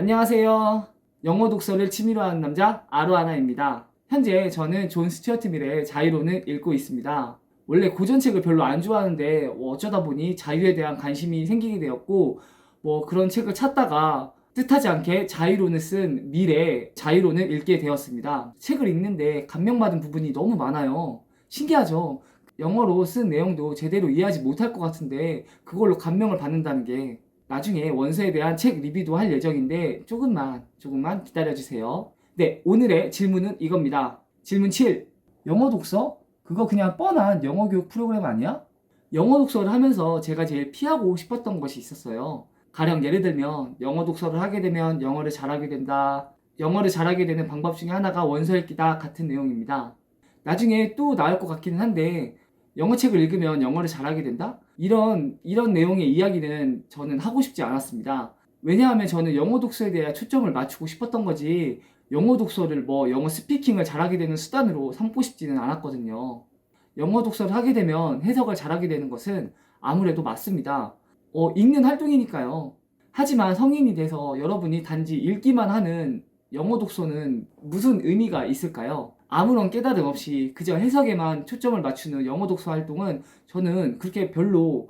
안녕하세요. 영어 독서를 취미로 하는 남자 아로하나입니다. 현재 저는 존 스튜어트 밀의 자유론을 읽고 있습니다. 원래 고전책을 별로 안 좋아하는데 어쩌다 보니 자유에 대한 관심이 생기게 되었고 그런 책을 찾다가 뜻하지 않게 자유론을 쓴 밀의 자유론을 읽게 되었습니다. 책을 읽는데 감명받은 부분이 너무 많아요. 신기하죠? 영어로 쓴 내용도 제대로 이해하지 못할 것 같은데 그걸로 감명을 받는다는 게 나중에 원서에 대한 책 리뷰도 할 예정인데 조금만 기다려주세요. 네, 오늘의 질문은 이겁니다. 질문 7. 영어 독서? 그거 그냥 뻔한 영어 교육 프로그램 아니야? 영어 독서를 하면서 제가 제일 피하고 싶었던 것이 있었어요. 가령 예를 들면 영어 독서를 하게 되면 영어를 잘하게 된다. 영어를 잘하게 되는 방법 중에 하나가 원서 읽기다 같은 내용입니다. 나중에 또 나올 것 같기는 한데 영어책을 읽으면 영어를 잘하게 된다? 이런 내용의 이야기는 저는 하고 싶지 않았습니다. 왜냐하면 저는 영어 독서에 대해 초점을 맞추고 싶었던 거지 영어 독서를 영어 스피킹을 잘하게 되는 수단으로 삼고 싶지는 않았거든요. 영어 독서를 하게 되면 해석을 잘하게 되는 것은 아무래도 맞습니다. 읽는 활동이니까요. 하지만 성인이 돼서 여러분이 단지 읽기만 하는 영어 독서는 무슨 의미가 있을까요? 아무런 깨달음 없이 그저 해석에만 초점을 맞추는 영어 독서 활동은 저는 그렇게 별로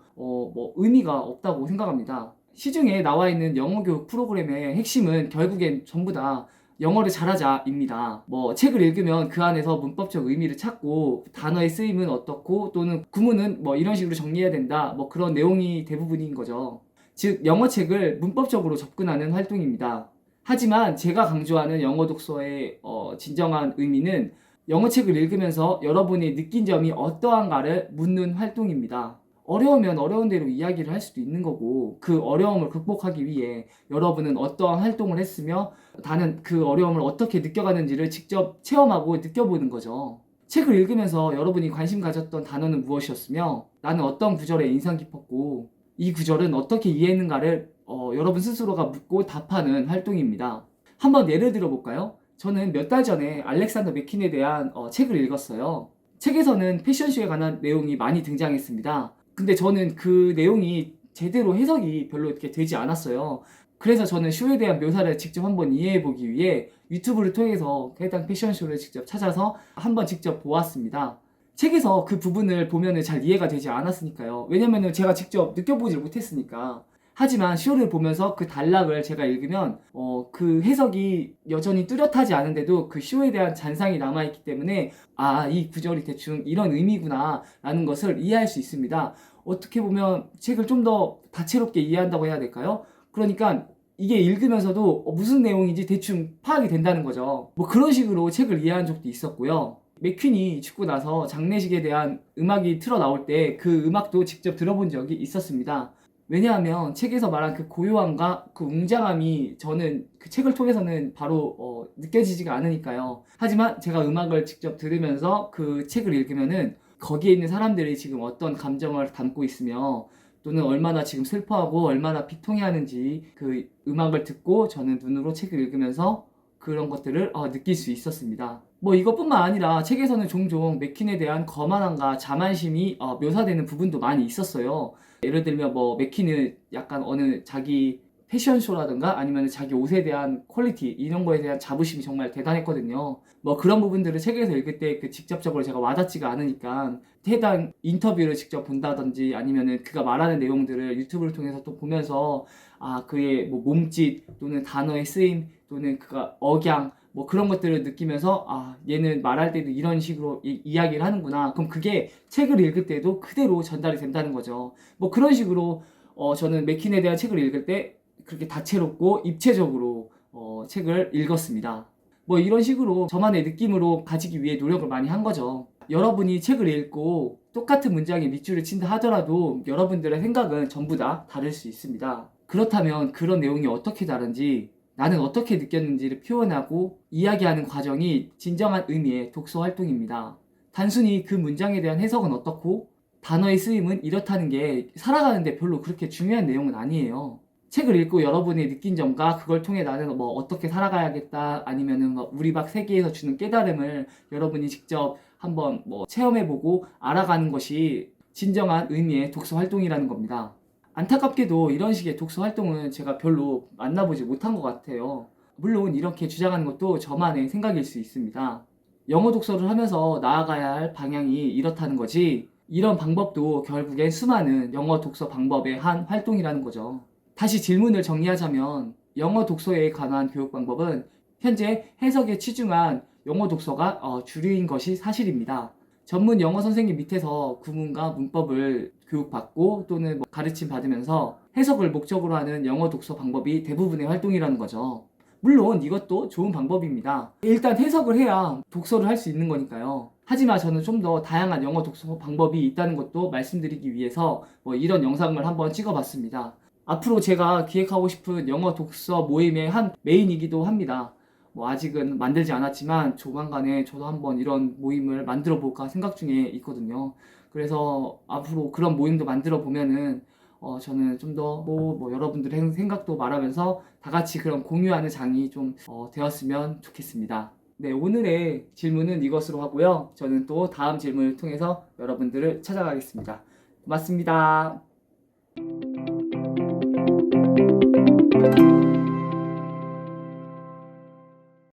의미가 없다고 생각합니다. 시중에 나와 있는 영어 교육 프로그램의 핵심은 결국엔 전부 다 영어를 잘하자입니다. 책을 읽으면 그 안에서 문법적 의미를 찾고 단어의 쓰임은 어떻고 또는 구문은 이런 식으로 정리해야 된다. 그런 내용이 대부분인 거죠. 즉 영어책을 문법적으로 접근하는 활동입니다. 하지만 제가 강조하는 영어 독서의 진정한 의미는 영어책을 읽으면서 여러분이 느낀 점이 어떠한가를 묻는 활동입니다. 어려우면 어려운 대로 이야기를 할 수도 있는 거고 그 어려움을 극복하기 위해 여러분은 어떠한 활동을 했으며 나는 그 어려움을 어떻게 느껴가는지를 직접 체험하고 느껴보는 거죠. 책을 읽으면서 여러분이 관심 가졌던 단어는 무엇이었으며 나는 어떤 구절에 인상 깊었고 이 구절은 어떻게 이해했는가를 여러분 스스로가 묻고 답하는 활동입니다. 한번 예를 들어볼까요? 저는 몇 달 전에 알렉산더 맥퀸에 대한 책을 읽었어요. 책에서는 패션쇼에 관한 내용이 많이 등장했습니다. 근데 저는 그 내용이 제대로 해석이 별로 이렇게 되지 않았어요. 그래서 저는 쇼에 대한 묘사를 직접 한번 이해해보기 위해 유튜브를 통해서 해당 패션쇼를 직접 찾아서 한번 직접 보았습니다. 책에서 그 부분을 보면은 잘 이해가 되지 않았으니까요. 왜냐면은 제가 직접 느껴보질 못했으니까. 하지만 쇼를 보면서 그 단락을 제가 읽으면 그 해석이 여전히 뚜렷하지 않은데도 그 쇼에 대한 잔상이 남아있기 때문에 이 구절이 대충 이런 의미구나 라는 것을 이해할 수 있습니다. 어떻게 보면 책을 좀 더 다채롭게 이해한다고 해야 될까요? 그러니까 이게 읽으면서도 무슨 내용인지 대충 파악이 된다는 거죠. 그런 식으로 책을 이해한 적도 있었고요. 맥퀸이 죽고 나서 장례식에 대한 음악이 틀어 나올 때 그 음악도 직접 들어본 적이 있었습니다. 왜냐하면 책에서 말한 그 고요함과 그 웅장함이 저는 그 책을 통해서는 바로 느껴지지가 않으니까요. 하지만 제가 음악을 직접 들으면서 그 책을 읽으면은 거기에 있는 사람들이 지금 어떤 감정을 담고 있으며 또는 얼마나 지금 슬퍼하고 얼마나 비통해하는지 그 음악을 듣고 저는 눈으로 책을 읽으면서 그런 것들을 느낄 수 있었습니다. 이것뿐만 아니라 책에서는 종종 맥퀸에 대한 거만함과 자만심이 묘사되는 부분도 많이 있었어요. 예를 들면 맥퀸은 약간 어느 자기 패션쇼라든가 아니면 자기 옷에 대한 퀄리티 이런 거에 대한 자부심이 정말 대단했거든요. 그런 부분들을 책에서 읽을 때 직접적으로 제가 와닿지가 않으니까 해당 인터뷰를 직접 본다든지 아니면은 그가 말하는 내용들을 유튜브를 통해서 또 보면서 그의 몸짓 또는 단어의 쓰임 또는 그가 억양 그런 것들을 느끼면서 얘는 말할 때도 이런 식으로 이야기를 하는구나. 그럼 그게 책을 읽을 때도 그대로 전달이 된다는 거죠. 그런 식으로 저는 맥퀸에 대한 책을 읽을 때 그렇게 다채롭고 입체적으로 책을 읽었습니다. 이런 식으로 저만의 느낌으로 가지기 위해 노력을 많이 한 거죠. 여러분이 책을 읽고 똑같은 문장에 밑줄을 친다 하더라도 여러분들의 생각은 전부 다 다를 수 있습니다. 그렇다면 그런 내용이 어떻게 다른지 나는 어떻게 느꼈는지를 표현하고 이야기하는 과정이 진정한 의미의 독서 활동입니다. 단순히 그 문장에 대한 해석은 어떻고 단어의 쓰임은 이렇다는 게 살아가는데 별로 그렇게 중요한 내용은 아니에요. 책을 읽고 여러분이 느낀 점과 그걸 통해 나는 어떻게 살아가야겠다 아니면은 우리 박 세계에서 주는 깨달음을 여러분이 직접 한번 체험해보고 알아가는 것이 진정한 의미의 독서 활동이라는 겁니다. 안타깝게도 이런 식의 독서 활동은 제가 별로 만나보지 못한 것 같아요. 물론 이렇게 주장하는 것도 저만의 생각일 수 있습니다. 영어 독서를 하면서 나아가야 할 방향이 이렇다는 거지, 이런 방법도 결국엔 수많은 영어 독서 방법의 한 활동이라는 거죠. 다시 질문을 정리하자면 영어 독서에 관한 교육 방법은 현재 해석에 치중한 영어 독서가 주류인 것이 사실입니다. 전문 영어 선생님 밑에서 구문과 문법을 교육받고 또는 가르침 받으면서 해석을 목적으로 하는 영어 독서 방법이 대부분의 활동이라는 거죠. 물론 이것도 좋은 방법입니다. 일단 해석을 해야 독서를 할 수 있는 거니까요. 하지만 저는 좀 더 다양한 영어 독서 방법이 있다는 것도 말씀드리기 위해서 이런 영상을 한번 찍어봤습니다. 앞으로 제가 기획하고 싶은 영어 독서 모임의 한 메인이기도 합니다. 아직은 만들지 않았지만 조만간에 저도 한번 이런 모임을 만들어 볼까 생각 중에 있거든요. 그래서 앞으로 그런 모임도 만들어 보면은 저는 좀 더 여러분들의 생각도 말하면서 다 같이 그런 공유하는 장이 좀 되었으면 좋겠습니다. 네, 오늘의 질문은 이것으로 하고요. 저는 또 다음 질문을 통해서 여러분들을 찾아가겠습니다. 고맙습니다.